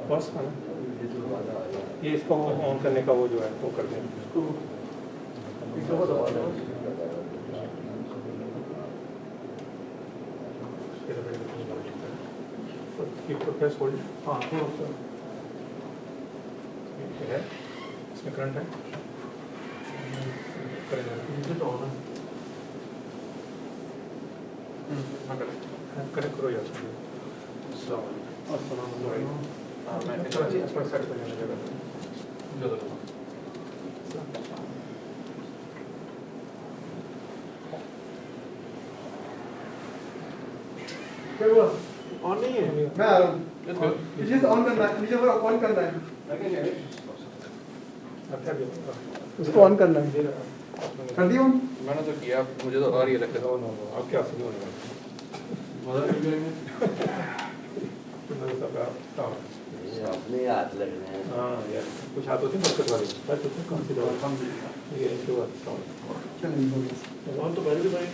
बस है ना, ये इसको ऑन करने का वो जो है वो कर दें इसको प्रेस होल्ड। हाँ थोड़ा सा है, इसमें करंट है, करेक्ट करो यार। क्या हुआ? ऑन नहीं है, मैं आ रहा हूँ। नीचे से ऑन करना है, नीचे से ऑन करना है, उसको ऑन करना है। कर दिया ऑन? मैंने तो किया, मुझे तो आ रही है लगता है। अब क्या सुनो अपने हाथ लगने हैं। हाँ यार कुछ हाथों से बरकत वाली कौन सी दवा ये इसके बाद चलिए हो गया। तो भाई भाई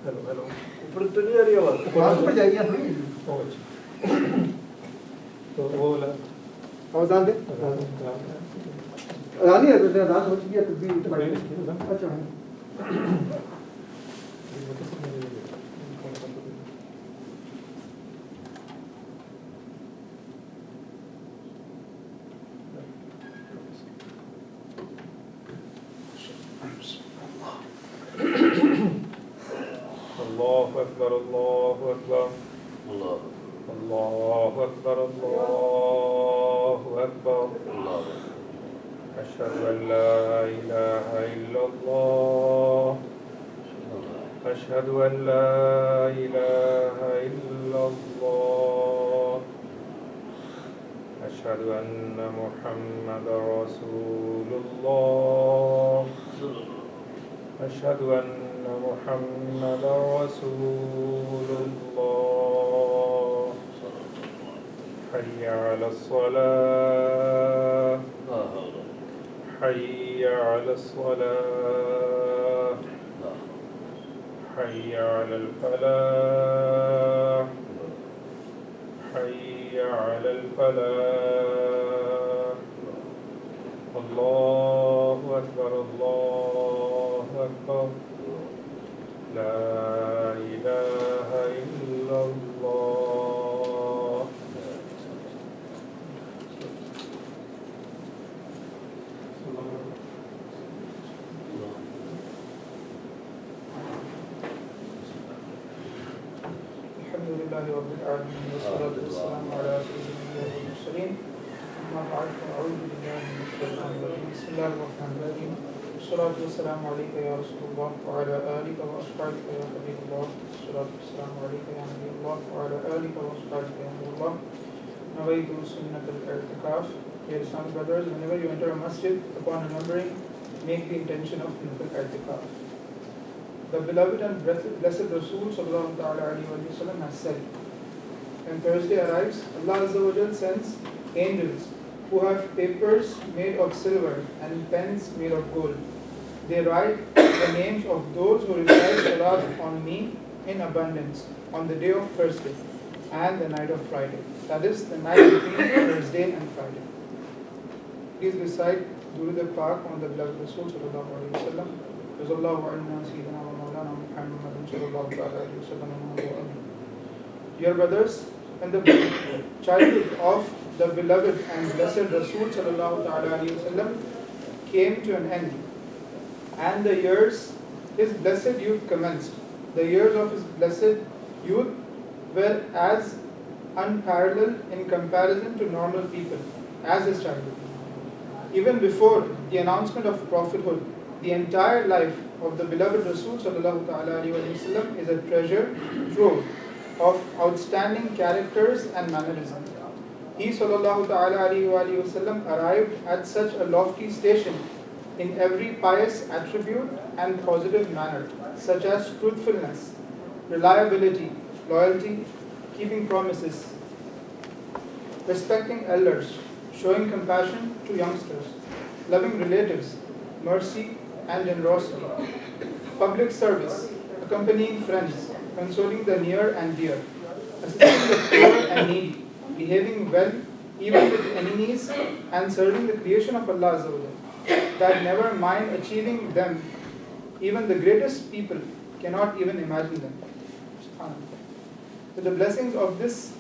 हेलो हेलो ऊपर तो नहीं आ रही आवाज़, आवाज़ ऊपर जाएगी या थोड़ी? तो वो वाला आवाज़ डाल दे। रानी है तो रात हो चुकी है तो भी अच्छा है। Allahu Akbar, Allahu Akbar, Allahu Akbar, Allahu Akbar. أشهد أن لا إله إلا الله. أشهد أن لا إله إلا الله. أشهد أن محمد رسول الله. أشهد أن محمد رسول الله. حي على الصلاة. حي على الصلاة. حي على الفلاح. حي على الفلاح. الله أكبر، الله أكبر. لا إله إلا الله. الحمد لله رب العالمين والصلاة والسلام على سيدنا المرسلين. أما بعد فأعوذ بالله من الشيطان الرجيم. بسم الله الرحمن الرحيم. والصلاة والسلام عليك يا رسول الله وعلى آلك وأصحابك يا حبيب الله. والصلاة والسلام عليك يا نبي الله وعلى آلك وأصحابك يا نور الله. نويت سنة الاعتكاف. Dear Islamic brothers, whenever you enter a masjid, upon remembering, make the intention of nafil i'tikaf. The beloved and blessed Rasul sallallahu ta'ala alayhi wa sallam has said, when Thursday arrives, Allah Azza wa Jal sends angels who have papers made of silver and pens made of gold. They write the names of those who recite salat on me in abundance on the day of Thursday and the night of Friday. That is, the night between Thursday and Friday. Please recite Durud al-Pak on the beloved Rasul sallallahu alayhi wa sallam. Jazallahu anna sayyidina wa maulana Muhammadin sallallahu alayhi wa sallam. Dear brothers, when the childhood of the beloved and blessed Rasul sallallahu alayhi wa sallam came to an end, and the years his blessed youth commenced, the years of his blessed youth were as unparalleled in comparison to normal people as his childhood. Even before the announcement of prophethood, the entire life of the beloved Rasul sallallahu alayhi wa sallam is a treasure trove of outstanding characters and mannerisms. He sallallahu alayhi wa sallam arrived at such a lofty station in every pious attribute and positive manner, such as truthfulness, reliability, loyalty, keeping promises, respecting elders, showing compassion to youngsters, loving relatives, mercy and generosity, public service, accompanying friends, consoling the near and dear, assisting the poor and needy, behaving well even with enemies, and serving the creation of Allah Azza wa Jalla, that never mind achieving them. Even the greatest people cannot even imagine them. With the blessings of this,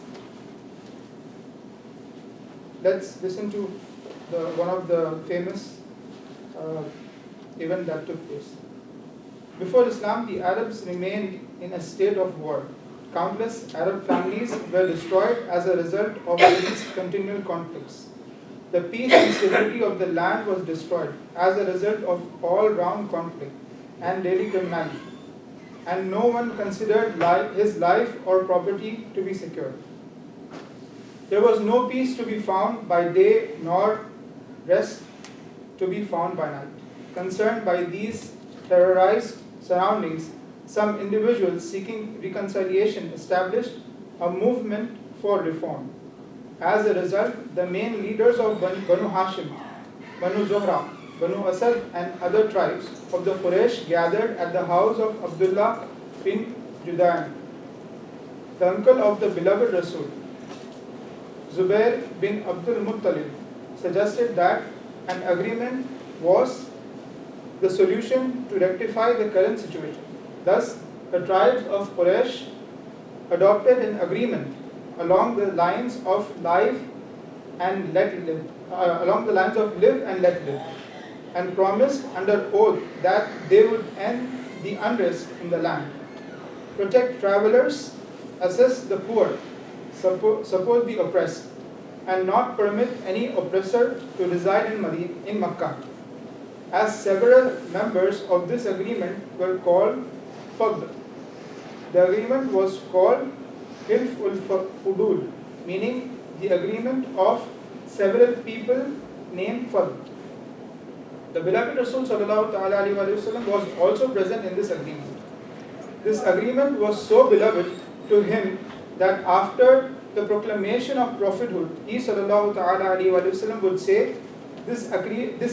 let's listen to one of the famous event that took place. Before Islam, the Arabs remained in a state of war. Countless Arab families were destroyed as a result of these continual conflicts. The peace and stability of the land was destroyed as a result of all-round conflict and daily criminality, and no one considered his life or property to be secure. There was no peace to be found by day nor rest to be found by night. Concerned by these terrorized surroundings, some individuals seeking reconciliation established a movement for reform. As a result, the main leaders of Banu Hashim, Banu Zuhra, Banu Asad and other tribes of the Quraysh gathered at the house of Abdullah bin Judayn, the uncle of the beloved Rasul. Zubair bin Abdul Muttalib suggested that an agreement was the solution to rectify the current situation. Thus, the tribes of Quraysh adopted an agreement along the lines of live and let live, and promised under oath that they would end the unrest in the land, protect travelers, assist the poor, support the oppressed, and not permit any oppressor to reside in Makkah. As several members of this agreement were called Fadl. The agreement was called Hilf ul-Fudul, meaning the agreement of several people named Fadl. The beloved Rasul was also present in this agreement. This agreement was so beloved to him that after the proclamation of prophethood, he would say, this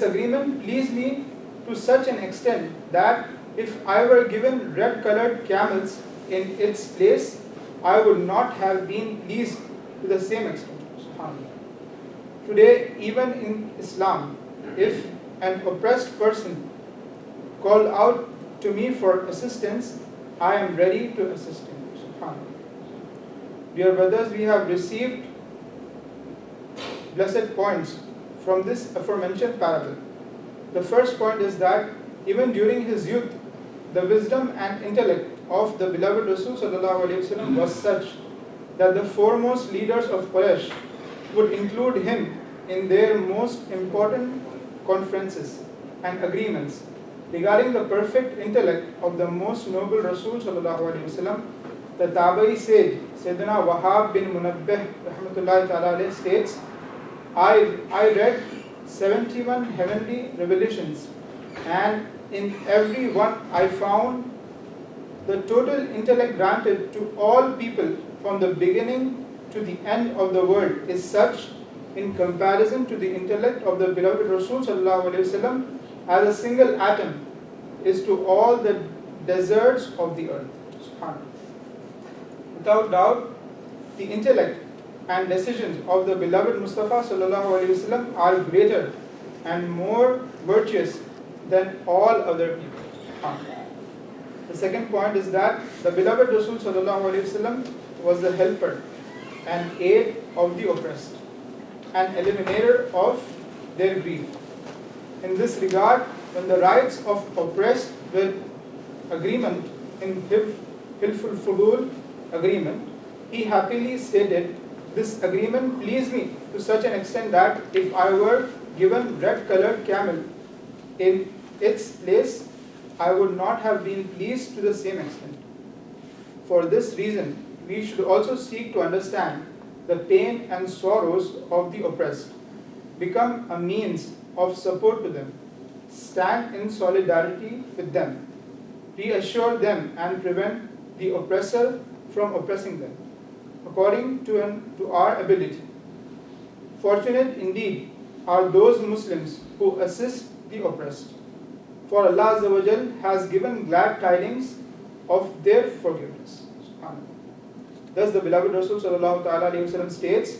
agreement pleased me to such an extent that if I were given red-colored camels in its place, I would not have been pleased to the same extent. Today, even in Islam, if an oppressed person call out to me for assistance, I am ready to assist him. Dear brothers, we have received blessed points from this aforementioned parable. The first point is that even during his youth, the wisdom and intellect of the beloved Rasul was such that the foremost leaders of Quraysh would include him in their most important conferences and agreements regarding the perfect intellect of the most noble Rasul. The Tabai sage, Sayyidina Wahab bin Munabbih rahmatullahi ta'ala states, I read 71 heavenly revelations, and in every one I found the total intellect granted to all people from the beginning to the end of the world is such in comparison to the intellect of the beloved Rasul as a single atom is to all the deserts of the earth. SubhanAllah. Without doubt, the intellect and decisions of the beloved Mustafa are greater and more virtuous than all other people. The second point is that the beloved Rasul was the helper and aid of the oppressed, and eliminator of their grief. In this regard, when the rights of oppressed were agreement in Hilful Fudul agreement, he happily stated, this agreement pleased me to such an extent that if I were given red-colored camel in its place, I would not have been pleased to the same extent. For this reason, we should also seek to understand the pain and sorrows of the oppressed, become a means of support to them, stand in solidarity with them, reassure them and prevent the oppressor from oppressing them, according to our ability. Fortunate indeed are those Muslims who assist the oppressed, for Allah Azza wa Jal has given glad tidings of their forgiveness. Thus the beloved Rasul sallallahu ta'ala alayhi wasallam states,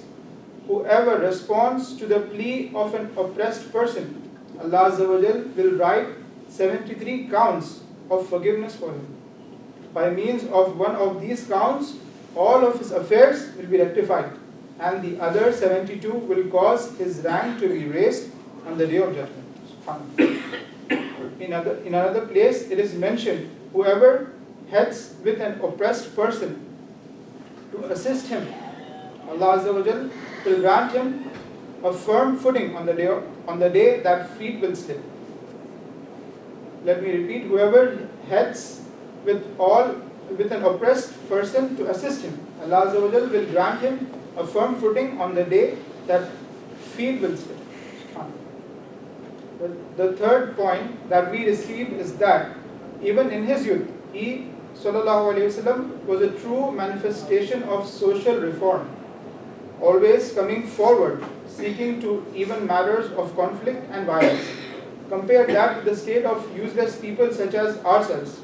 whoever responds to the plea of an oppressed person, Allah Azza wa Jal will write 73 counts of forgiveness for him. By means of one of these counts, all of his affairs will be rectified, and the other 72 will cause his rank to be raised on the day of judgment. In another place, it is mentioned, whoever heads with an oppressed person to assist him, Allah Azza wa Jal will grant him a firm footing on the day that feet will slip. Let me repeat, whoever heads with an oppressed person to assist him, Allah Azza wa Jal will grant him a firm footing on the day that feet will slip. The third point that we receive is that even in his youth, he sallallahu alaihi wasallam was a true manifestation of social reform, always coming forward, seeking to even matters of conflict and violence. Compare that with the state of useless people such as ourselves.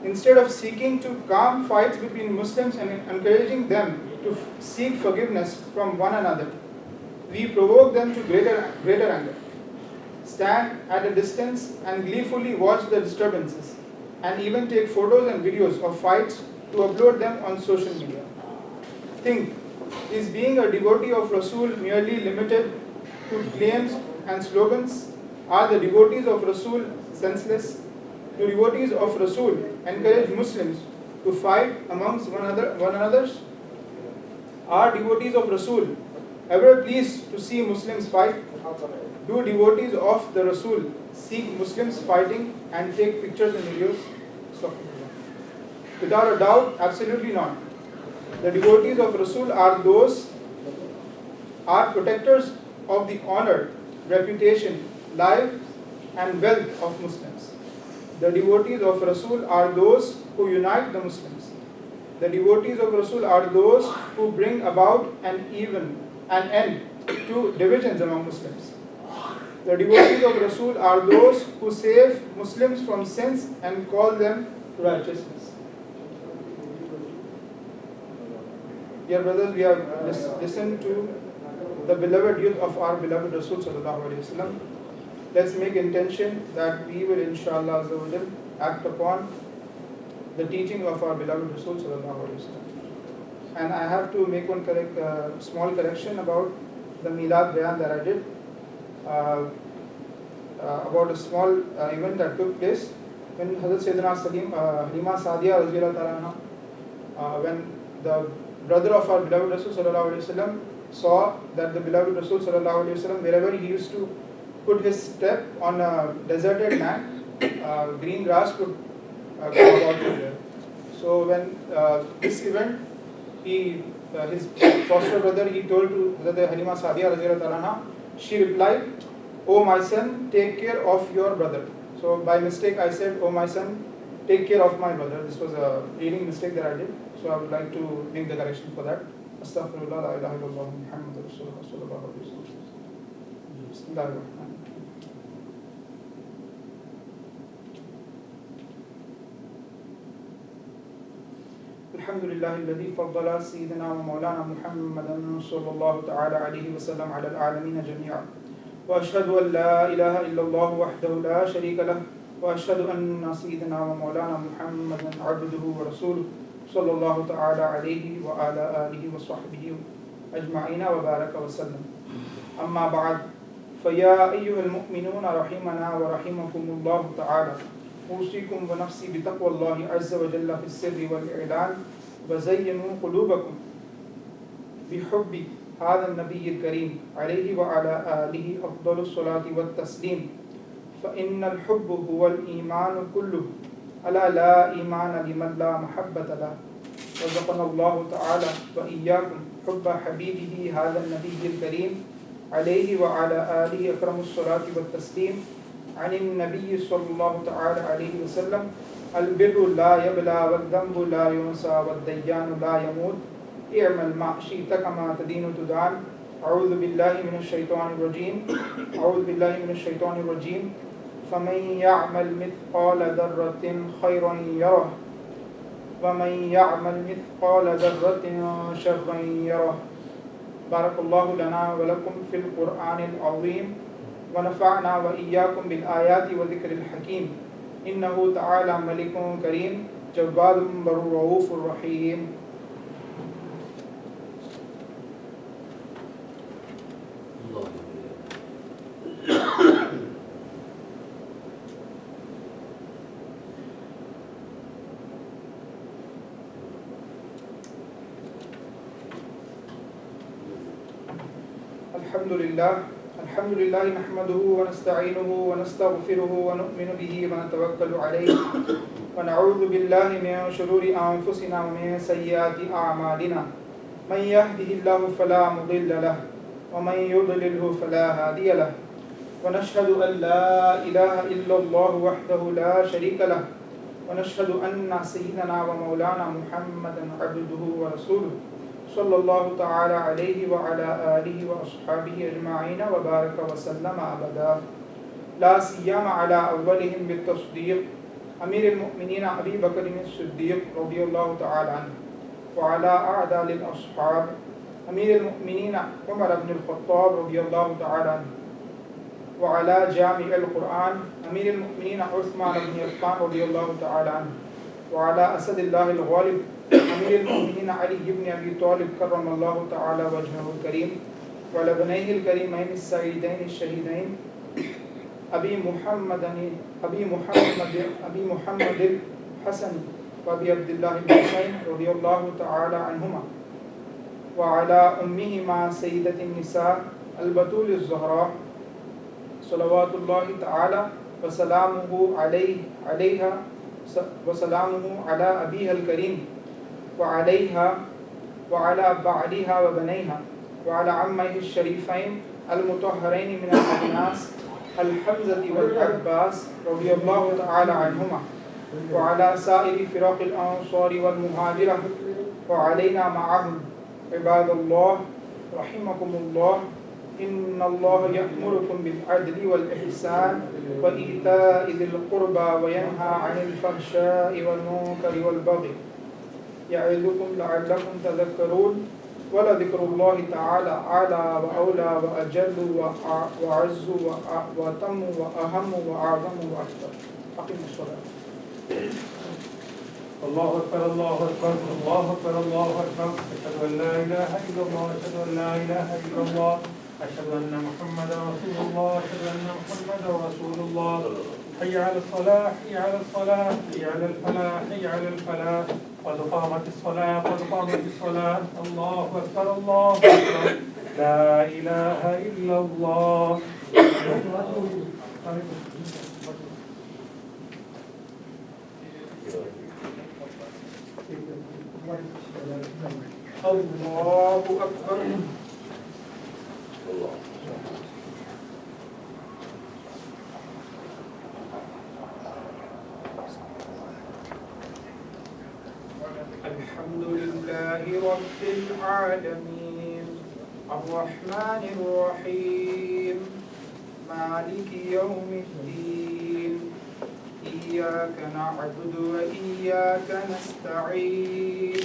Instead of seeking to calm fights between Muslims and encouraging them to seek forgiveness from one another, we provoke them to greater anger. Stand at a distance and gleefully watch the disturbances, and even take photos and videos of fights to upload them on social media. Think, is being a devotee of Rasul merely limited to claims and slogans? Are the devotees of Rasul senseless? Do devotees of Rasul encourage Muslims to fight amongst one another? Are devotees of Rasul ever pleased to see Muslims fight? Do devotees of the Rasul seek Muslims fighting and take pictures and videos? Without a doubt, absolutely not. The devotees of Rasul are protectors of the honor, reputation, life and wealth of Muslims. The devotees of Rasul are those who unite the Muslims. The devotees of Rasul are those who bring about an end to divisions among Muslims. The devotees of Rasul are those who save Muslims from sins and call them to righteousness. Dear brothers, we have listened to the beloved youth of our beloved Rasul sallallahu alaihi wasallam. Let's make intention that we will inshallah azza wa jal act upon the teaching of our beloved Rasul sallallahu alaihi wasallam. And I have to make one small correction about the Milad Bayan that I did. About a small event that took place when Hazrat Sayyidina Halima Sadiya Radhiyallahu Ta'ala anha, when the brother of our beloved Rasul sallallahu alaihi wasallam saw that the beloved Rasul sallallahu alaihi wasallam, wherever he used to put his step on a deserted land, green grass would come about from there. So when this event, his foster brother, he told to Hazrat Halima Sadiya Radhiyallahu Ta'ala anha, she replied, "Oh my son, take care of your brother." So by mistake I said, "Oh my son, take care of my brother." This was a reading mistake that I did. So I would like to make the correction for that. Astaghfirullah, la ilaha illallah, Muhammadur Rasulullah sallallahu alaihi wasallam. Bismillahirrahmanirrahim. Alhamdulillah alladhi faddala sayyidina wa maulana Muhammadan sallallahu ta'ala alayhi wa sallam ala al-alamin jami'a. وأشهد أن لا إله إلا الله وحده لا شريك له وأشهد أن سيدنا ومولانا محمدا عبده ورسوله صلى الله تعالى عليه وعلى آله وصحبه أجمعين وبارك وسلم. أما بعد، فيا أيها المؤمنون رحمنا ورحمكم الله تعالى، أوصيكم ونفسي بتقوى الله عز وجل في السر والإعلان، وزينوا قلوبكم بحب هذا النبي الكريم عليه وعلى آله أفضل الصلاة والتسليم، فإن الحب هو الإيمان كله، ألا لا إيمان لمن لا محبة له. رزقنا الله تعالى وإياكم حب حبيبه هذا النبي الكريم عليه وعلى آله أكرم الصلاة والتسليم. عن النبي صلى الله تعالى عليه وسلم: البر لا يبلى والذنب لا ينسى والديان لا يموت، اعمل ما شئت كما تدين تدان. أعوذ بالله من الشيطان الرجيم. أعوذ بالله من الشيطان الرجيم. فمن يعمل مثقال ذرة خيرا يره ومن يعمل مثقال ذرة شرا يره. بارك الله لنا ولكم في القرآن العظيم ونفعنا وإياكم بالآيات وذكر الحكيم. إنه تعالى ملك كريم جواد بر رؤوف رحيم. الحمد لله نحمده ونستعينه ونستغفره ونؤمن به ونتوكل عليه ونعوذ بالله من شرور أنفسنا ومن سيئات أعمالنا. من يهده الله فلا مضل له ومن يضلله فلا هادي له. ونشهد أن لا إله إلا الله وحده لا شريك له ونشهد أن سيدنا ومولانا محمدا عبده ورسوله صلى الله تعالى عليه وعلى آله وأصحابه أجمعين وبارك وسلم أبدا. لا سيما على أولهم بالتصديق أمير المؤمنين أبي بكر الصديق رضي الله تعالى عنه، وعلى أعداء الأصحاب أمير المؤمنين عمر بن الخطاب رضي الله تعالى عنه، وعلى جامع القرآن أمير المؤمنين عثمان بن عفان رضي الله تعالى عنه، وعلى أسد الله الغالب أمير المؤمنين علي بن أبي طالب كرم الله تعالى وجهه الكريم، وعلى ابنيه الكريمين السعيدين الشهيدين أبي محمد الحسن وأبي عبد الله الحسين رضي الله تعالى عنهما، وعلى أمهما سيدة النساء البتول الزهراء صلوات الله تعالى وسلامه عليها وسلامه على أبيها الكريم وعليها وعلى بعلها وبنيها وعلى عميه الشريفين المطهرين من الأجناس الحمزة والعباس رضي الله تعالى عنهما، وعلى سائر فرق الأنصار والمهاجرة وعلينا معهم. عباد الله رحمكم الله، إن الله يأمركم بالعدل والإحسان وإيتاء ذي القربى وينهى عن الفحشاء والمنكر والبغي يعظكم لعلكم تذكرون. ولذكر الله تعالى أعلى وأولى وأجل وأعز وأتم وأهم وأعظم وأكبر. أقم الصلاة. الله أكبر الله أكبر الله أكبر الله أكبر. أشهد أن لا إله إلا الله أشهد أن لا إله إلا الله أشهد أن محمدا رسول الله أشهد أن محمدا رسول الله. حي على الصلاة حي على الصلاة حي على الفلاح حي على الفلاح. قد قامت الصلاة قد قامت الصلاة. الله أكبر الله أكبر. لا إله إلا الله. الله أكبر. الحمد لله رب العالمين الرحمن الرحيم مالك يوم الدين إياك نعبد وإياك نستعين